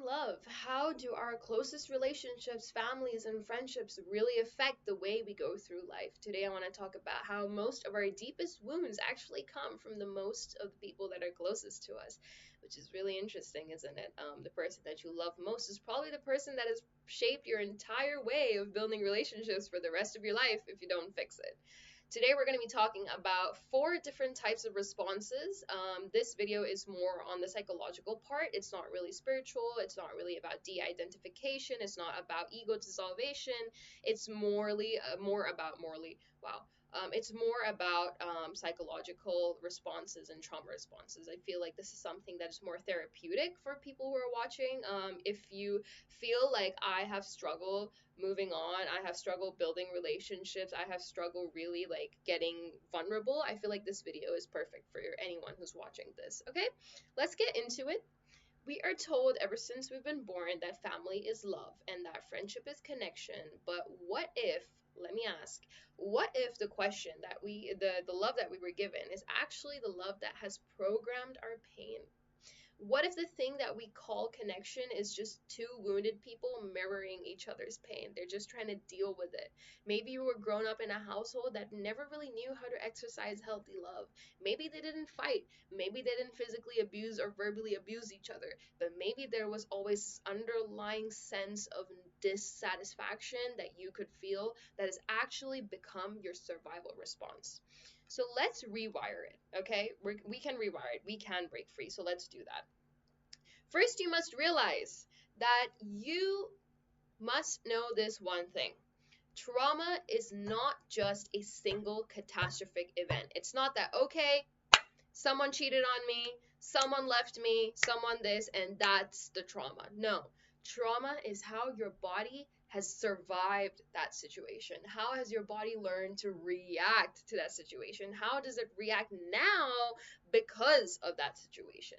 love. How do our closest relationships, families, and friendships really affect the way we go through life? Today, I want to talk about how most of our deepest wounds actually come from the most of the people that are closest to us, which is really interesting, isn't it? The person that you love most is probably the person that has shaped your entire way of building relationships for the rest of your life if you don't fix it. Today we're going to be talking about 4 different types of responses. This video is more on the psychological part. It's not really spiritual. It's not really about de-identification. It's not about ego dissolvation. It's more about it's more about psychological responses and trauma responses. I feel like this is something that is more therapeutic for people who are watching. If you feel like I have struggled moving on, I have struggled building relationships, I have struggled really like getting vulnerable, I feel like this video is perfect for anyone who's watching this. Okay, let's get into it. We are told ever since we've been born that family is love and that friendship is connection. But what if, let me ask, what if the question that the love that we were given is actually the love that has programmed our pain? What if the thing that we call connection is just 2 wounded people mirroring each other's pain? They're just trying to deal with it. Maybe you were grown up in a household that never really knew how to exercise healthy love. Maybe they didn't fight. Maybe they didn't physically abuse or verbally abuse each other. But maybe there was always this underlying sense of dissatisfaction that you could feel that has actually become your survival response. So let's rewire it, okay? We can rewire it. We can break free. So let's do that. First, you must realize that you must know this one thing. Trauma is not just a single catastrophic event. It's not that, okay, someone cheated on me, someone left me, someone this, and that's the trauma. No. Trauma is how your body has survived that situation. How has your body learned to react to that situation? How does it react now because of that situation?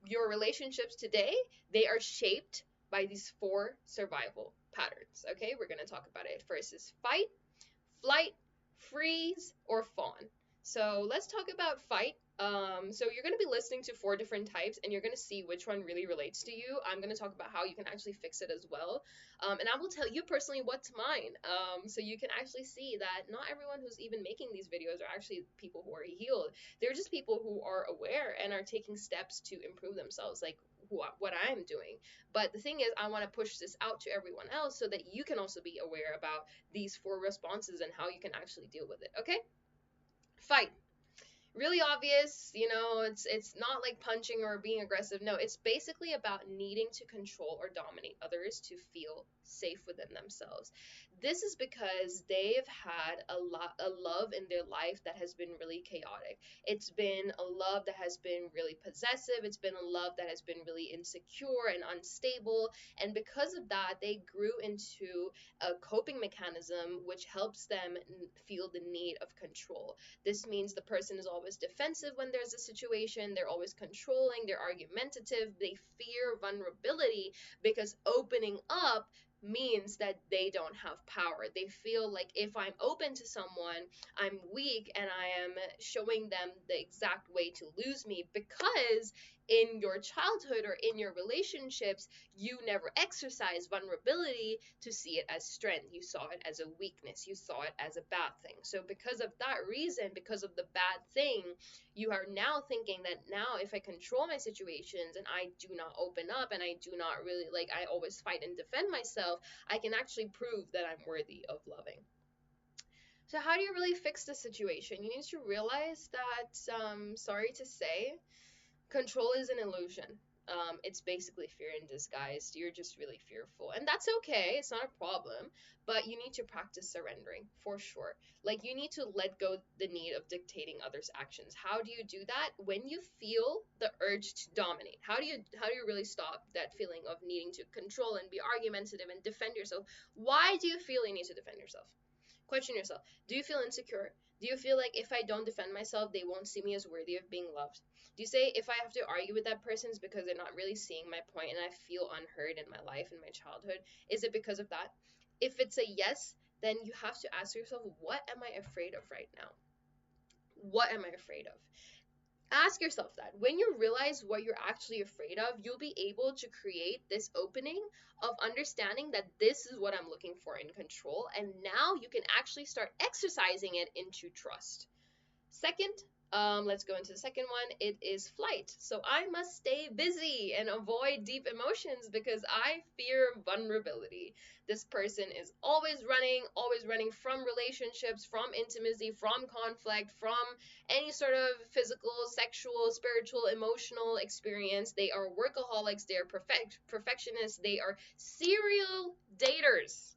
Your relationships today, they are shaped by these 4 survival patterns. Okay, we're going to talk about it. First is fight, flight, freeze, or fawn. So let's talk about fight. So you're going to be listening to 4 different types, and you're going to see which one really relates to you. I'm going to talk about how you can actually fix it as well. And I will tell you personally what's mine. So you can actually see that not everyone who's even making these videos are actually people who are healed. They're just people who are aware and are taking steps to improve themselves, like what I'm doing. But the thing is, I want to push this out to everyone else so that you can also be aware about these 4 responses and how you can actually deal with it. Okay? Fight. Really obvious, you know, it's not like punching or being aggressive. No, it's basically about needing to control or dominate others to feel safe within themselves. This is because they've had a love in their life that has been really chaotic. It's been a love that has been really possessive. It's been a love that has been really insecure and unstable. And because of that, they grew into a coping mechanism which helps them feel the need of control. This means the person is always defensive when there's a situation, they're always controlling, they're argumentative, they fear vulnerability because opening up means that they don't have power. They feel like if I'm open to someone, I'm weak and I am showing them the exact way to lose me, because in your childhood or in your relationships, you never exercised vulnerability to see it as strength. You saw it as a weakness. You saw it as a bad thing. So because of that reason, because of the bad thing, you are now thinking that now if I control my situations and I do not open up and I do not really, like, I always fight and defend myself, I can actually prove that I'm worthy of loving. So how do you really fix the situation? You need to realize that, sorry to say, control is an illusion. It's basically fear in disguise. You're just really fearful. And that's okay. It's not a problem. But you need to practice surrendering, for sure. Like, you need to let go the need of dictating others' actions. How do you do that? When you feel the urge to dominate. How do you really stop that feeling of needing to control and be argumentative and defend yourself? Why do you feel you need to defend yourself? Question yourself. Do you feel insecure? Do you feel like if I don't defend myself, they won't see me as worthy of being loved? Do you say if I have to argue with that person, it's because they're not really seeing my point and I feel unheard in my life, in my childhood? Is it because of that? If it's a yes, then you have to ask yourself, what am I afraid of right now? What am I afraid of? Ask yourself that. When you realize what you're actually afraid of, you'll be able to create this opening of understanding that this is what I'm looking for in control, and now you can actually start exercising it into trust. Second, let's go into the second one. It is flight. So I must stay busy and avoid deep emotions because I fear vulnerability. This person is always running from relationships, from intimacy, from conflict, from any sort of physical, sexual, spiritual, emotional experience. They are workaholics, they are perfectionists, they are serial daters.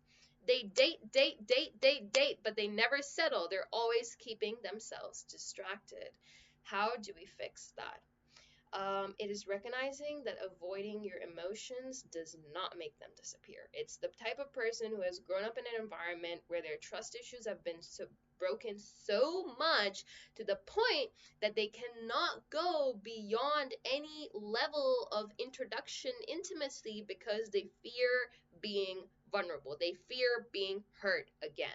They date, but they never settle. They're always keeping themselves distracted. How do we fix that? It is recognizing that avoiding your emotions does not make them disappear. It's the type of person who has grown up in an environment where their trust issues have been broken so much to the point that they cannot go beyond any level of introduction intimacy because they fear being vulnerable. They fear being hurt again.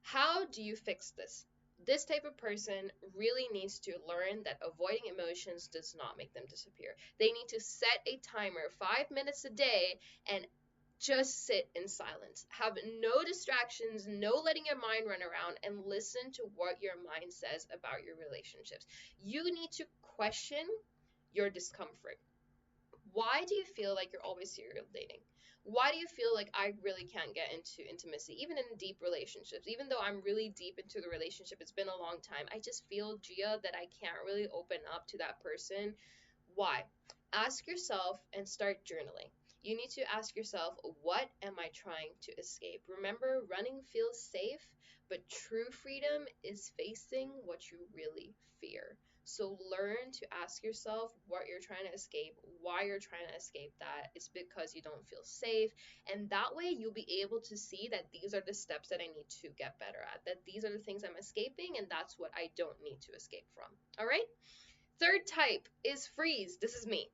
How do you fix this? This type of person really needs to learn that avoiding emotions does not make them disappear. They need to set a timer, 5 minutes a day, and just sit in silence. Have no distractions, no letting your mind run around, and listen to what your mind says about your relationships. You need to question your discomfort. Why do you feel like you're always serial dating? Why do you feel like I really can't get into intimacy, even in deep relationships? Even though I'm really deep into the relationship, it's been a long time. I just feel, Gia, that I can't really open up to that person. Why? Ask yourself and start journaling. You need to ask yourself, what am I trying to escape? Remember, running feels safe, but true freedom is facing what you really fear. So learn to ask yourself what you're trying to escape, why you're trying to escape that. It's because you don't feel safe. And that way you'll be able to see that these are the steps that I need to get better at, that these are the things I'm escaping, and that's what I don't need to escape from. All right? Third type is freeze. This is me.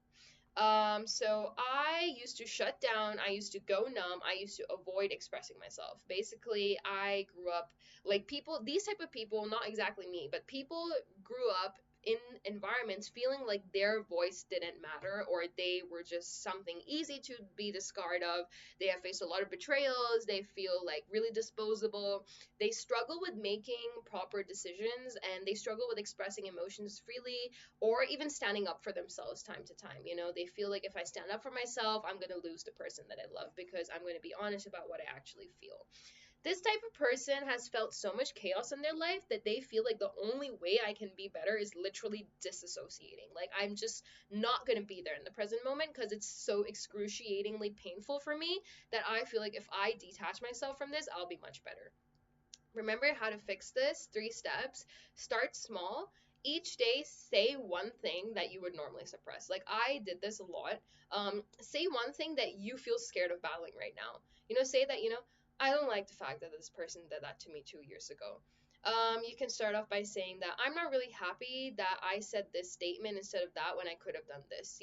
So I used to shut down, I used to go numb, I used to avoid expressing myself. Basically, I grew up like people, these type of people, not exactly me, but people grew up in environments feeling like their voice didn't matter or they were just something easy to be discarded of. They have faced a lot of betrayals, they feel like really disposable. They struggle with making proper decisions and they struggle with expressing emotions freely or even standing up for themselves time to time. You know, they feel like if I stand up for myself, I'm going to lose the person that I love because I'm going to be honest about what I actually feel. This type of person has felt so much chaos in their life that they feel like the only way I can be better is literally disassociating. Like, I'm just not going to be there in the present moment because it's so excruciatingly painful for me that I feel like if I detach myself from this, I'll be much better. Remember how to fix this? 3 steps. Start small. Each day, say one thing that you would normally suppress. Like, I did this a lot. Say one thing that you feel scared of battling right now. You know, say that, I don't like the fact that this person did that to me 2 years ago. You can start off by saying that I'm not really happy that I said this statement instead of that when I could have done this,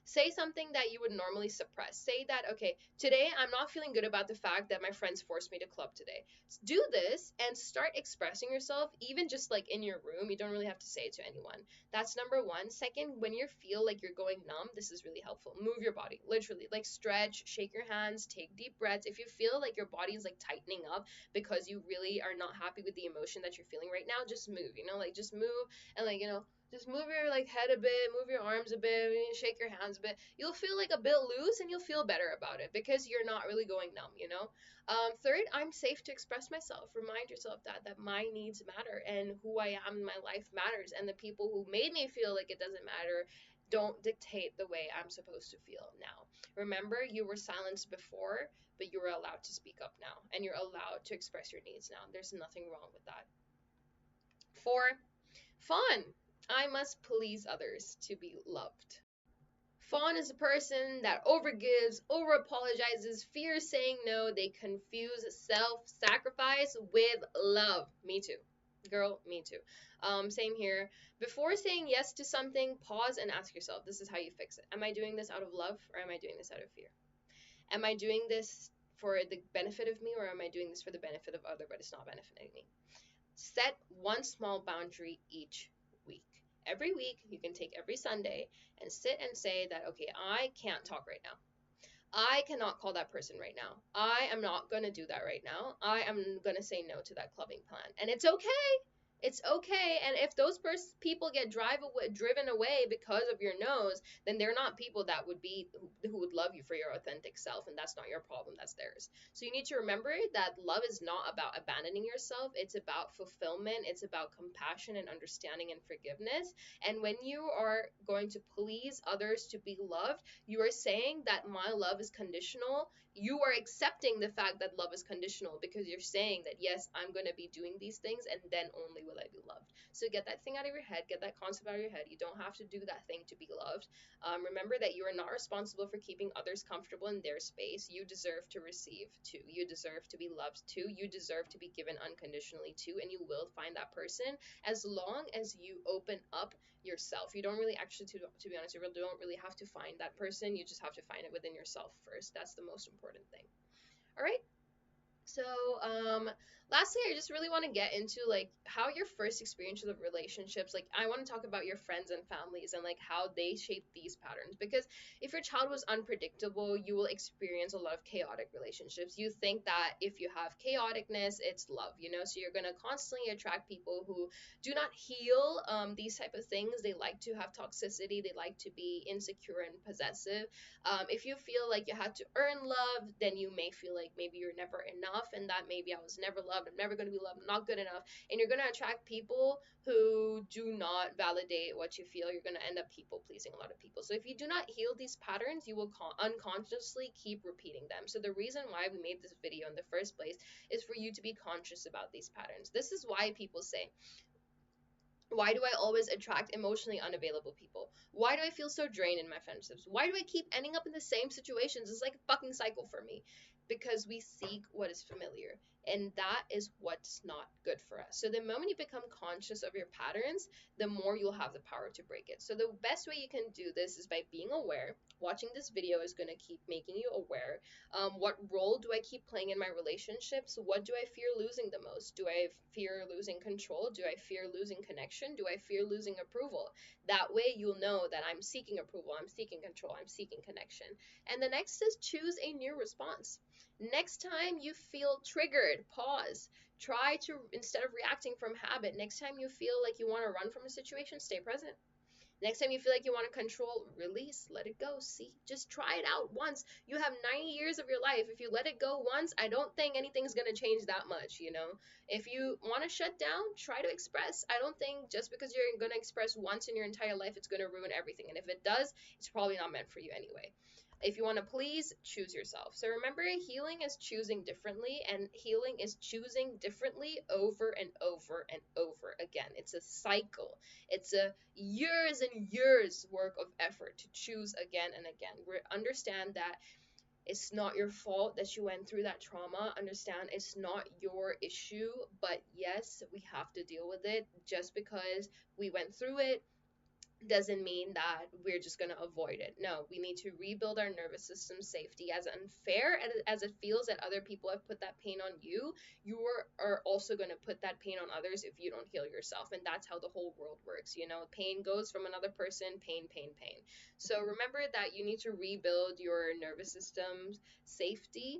Say something that you would normally suppress. Say that, okay, today I'm not feeling good about the fact that my friends forced me to club today. Do this and start expressing yourself, even just like in your room. You don't really have to say it to anyone. That's number one. Second, when you feel like you're going numb, this is really helpful. Move your body, literally, like stretch, shake your hands, take deep breaths. If you feel like your body is like tightening up because you really are not happy with the emotion that you're feeling right now, just move, like just move and like, just move your like head a bit, move your arms a bit, shake your hands a bit. You'll feel like a bit loose and you'll feel better about it because you're not really going numb. Third, I'm safe to express myself. Remind yourself that my needs matter and who I am in my life matters, and the people who made me feel like it doesn't matter don't dictate the way I'm supposed to feel now. Remember, you were silenced before, but you're allowed to speak up now, and you're allowed to express your needs now. There's nothing wrong with that. 4, fawn. I must please others to be loved. Fawn is a person that overgives, over apologizes, fears saying no. They confuse self sacrifice with love. Me too. Girl, me too. Same here. Before saying yes to something, pause and ask yourself, this is how you fix it. Am I doing this out of love or am I doing this out of fear? Am I doing this for the benefit of me or am I doing this for the benefit of other but it's not benefiting me? Set one small boundary each week. Every week, you can take every Sunday and sit and say that, okay, I can't talk right now. I cannot call that person right now. I am not going to do that right now. I am going to say no to that clubbing plan. And it's okay. It's okay. And if those people get driven away because of your nose, then they're not people that would be who would love you for your authentic self, and that's not your problem, that's theirs. So you need to remember that love is not about abandoning yourself. It's about fulfillment. It's about compassion and understanding and forgiveness. And when you are going to please others to be loved, you are saying that my love is conditional. You are accepting the fact that love is conditional because you're saying that, yes, I'm going to be doing these things and then only will I be loved. So get that thing out of your head, get that concept out of your head. You don't have to do that thing to be loved. Remember that you are not responsible for keeping others comfortable in their space. You deserve to receive too. You deserve to be loved too. You deserve to be given unconditionally too, and you will find that person as long as you open up yourself. You don't really actually, to be honest, you really don't really have to find that person. You just have to find it within yourself first. That's the most important thing. All right. So, lastly, I just really want to get into like how your first experiences of relationships, like I want to talk about your friends and families and like how they shape these patterns. Because if your child was unpredictable, you will experience a lot of chaotic relationships. You think that if you have chaoticness, it's love, you know? So you're going to constantly attract people who do not heal these type of things. They like to have toxicity. They like to be insecure and possessive. If you feel like you had to earn love, then you may feel like maybe you're never enough, and that maybe I was never loved, I'm never going to be loved, I'm not good enough. And you're going to attract people who do not validate what you feel. You're going to end up people pleasing a lot of people. So if you do not heal these patterns, you will unconsciously keep repeating them. So the reason why we made this video in the first place is for you to be conscious about these patterns. This is why people say, why do I always attract emotionally unavailable people? Why do I feel so drained in my friendships? Why do I keep ending up in the same situations? It's like a fucking cycle for me. Because we seek what is familiar. And that is what's not good for us. So the moment you become conscious of your patterns, the more you'll have the power to break it. So the best way you can do this is by being aware. Watching this video is going to keep making you aware. What role do I keep playing in my relationships? What do I fear losing the most? Do I fear losing control? Do I fear losing connection? Do I fear losing approval? That way you'll know that I'm seeking approval, I'm seeking control, I'm seeking connection. And the next is choose a new response. Next time you feel triggered, pause. Try to, instead of reacting from habit, next time you feel like you want to run from a situation, stay present. Next time you feel like you want to control, release, let it go. See, just try it out once. You have 90 years of your life. If you let it go once, I don't think anything's going to change that much, you know? If you want to shut down, try to express. I don't think just because you're going to express once in your entire life, it's going to ruin everything. And if it does, it's probably not meant for you anyway. If you want to please, choose yourself. So remember, healing is choosing differently, and healing is choosing differently over and over and over again. It's a cycle. It's a years and years work of effort to choose again and again. Understand that it's not your fault that you went through that trauma. Understand it's not your issue, but yes, we have to deal with it. Just because we went through it doesn't mean that we're just going to avoid it. No, we need to rebuild our nervous system safety. As unfair as it feels that other people have put that pain on you, you are also going to put that pain on others if you don't heal yourself. And that's how the whole world works. You know, pain goes from another person, pain, pain, pain. So remember that you need to rebuild your nervous system safety.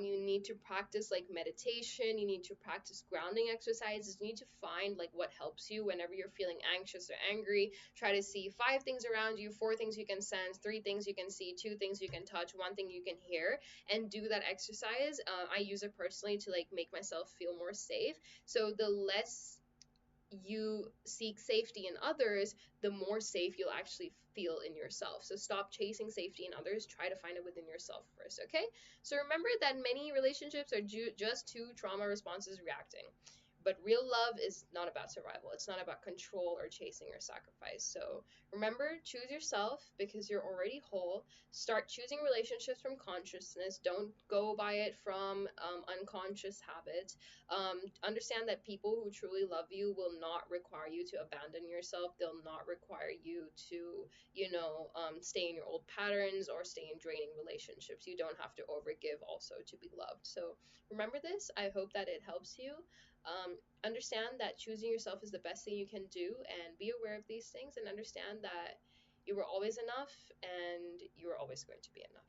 You need to practice like meditation. You need to practice grounding exercises. You need to find like what helps you whenever you're feeling anxious or angry. Try to see 5 things around you, 4 things you can sense, 3 things you can see, 2 things you can touch, 1 thing you can hear, and do that exercise. I use it personally to like make myself feel more safe. So the less you seek safety in others, the more safe you'll actually feel in yourself. So stop chasing safety in others, try to find it within yourself first, okay? So remember that many relationships are just 2 trauma responses reacting. But real love is not about survival. It's not about control or chasing or sacrifice. So remember, choose yourself because you're already whole. Start choosing relationships from consciousness. Don't go by it from unconscious habits. Understand that people who truly love you will not require you to abandon yourself. They'll not require you to, stay in your old patterns or stay in draining relationships. You don't have to overgive also to be loved. So remember this. I hope that it helps you. Understand that choosing yourself is the best thing you can do, and be aware of these things, and understand that you were always enough and you are always going to be enough.